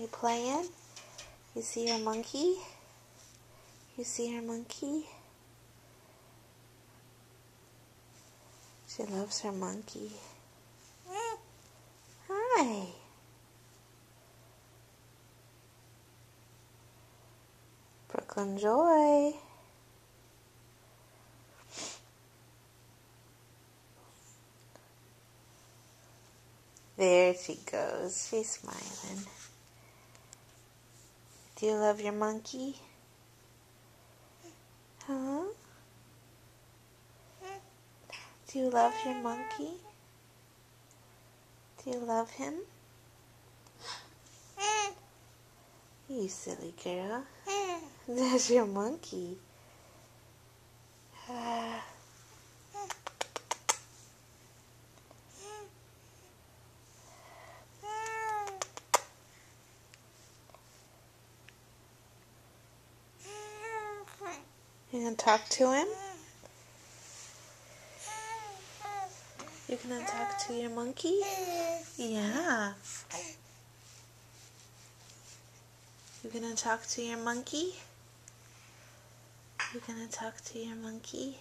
You playing? You see her monkey? You see her monkey? She loves her monkey. Hi. Brooklyn Joy. There she goes. She's smiling. Do you love your monkey? Huh? Do you love your monkey? Do you love him? You silly girl. That's your monkey. You gonna talk to him? You gonna talk to your monkey? Yeah. You gonna talk to your monkey? You gonna talk to your monkey?